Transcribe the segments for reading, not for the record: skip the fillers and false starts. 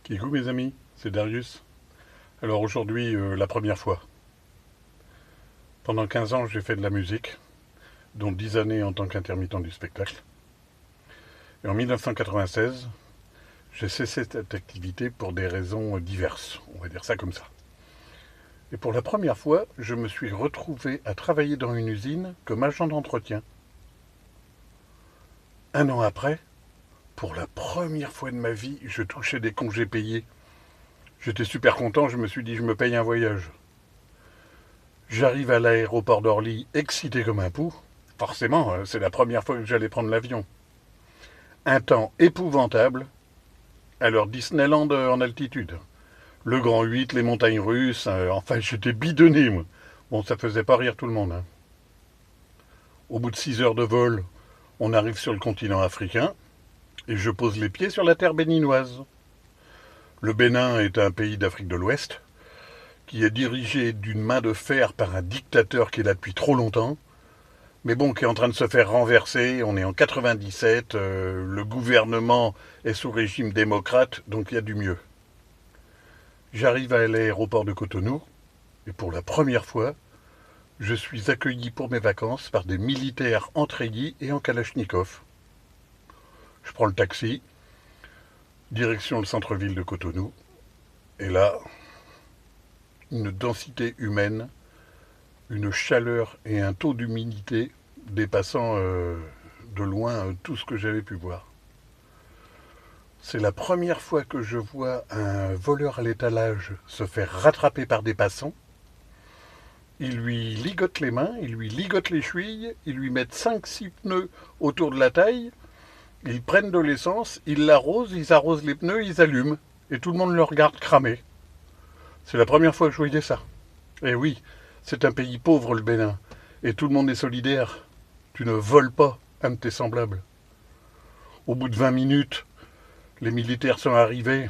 Kikou mes amis, c'est Darius. Alors aujourd'hui, la première fois. Pendant 15 ans, j'ai fait de la musique, dont 10 années en tant qu'intermittent du spectacle. Et en 1996, j'ai cessé cette activité pour des raisons diverses, on va dire ça comme ça. Et pour la première fois, je me suis retrouvé à travailler dans une usine comme agent d'entretien. Un an après, pour la première fois de ma vie, je touchais des congés payés. J'étais super content, je me suis dit je me paye un voyage. J'arrive à l'aéroport d'Orly, excité comme un pou. Forcément, c'est la première fois que j'allais prendre l'avion. Un temps épouvantable, alors Disneyland en altitude. Le Grand 8, les montagnes russes, enfin j'étais bidonné moi. Bon, ça faisait pas rire tout le monde. Au bout de 6 heures de vol, on arrive sur le continent africain et je pose les pieds sur la terre béninoise. Le Bénin est un pays d'Afrique de l'Ouest qui est dirigé d'une main de fer par un dictateur qui est là depuis trop longtemps, mais bon, qui est en train de se faire renverser. On est en 97, le gouvernement est sous régime démocrate, donc il y a du mieux. J'arrive à l'aéroport de Cotonou, et pour la première fois, je suis accueilli pour mes vacances par des militaires en treillis et en kalachnikov. Je prends le taxi, direction le centre-ville de Cotonou, et là, une densité humaine, une chaleur et un taux d'humidité dépassant de loin tout ce que j'avais pu voir. C'est la première fois que je vois un voleur à l'étalage se faire rattraper par des passants. Ils lui ligotent les mains, ils lui ligotent les chevilles, ils lui mettent 5-6 pneus autour de la taille, ils prennent de l'essence, ils l'arrosent, ils arrosent les pneus, ils allument, et tout le monde le regarde cramer. C'est la première fois que je voyais ça. Et oui, c'est un pays pauvre le Bénin, et tout le monde est solidaire. Tu ne voles pas un de tes semblables. Au bout de 20 minutes, les militaires sont arrivés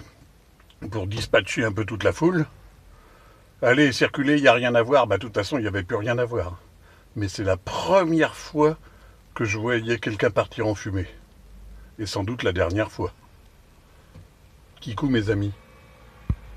pour dispatcher un peu toute la foule. Allez, circulez, il n'y a rien à voir. De toute façon, il n'y avait plus rien à voir. Mais c'est la première fois que je voyais quelqu'un partir en fumée. Et sans doute la dernière fois. Kikou mes amis.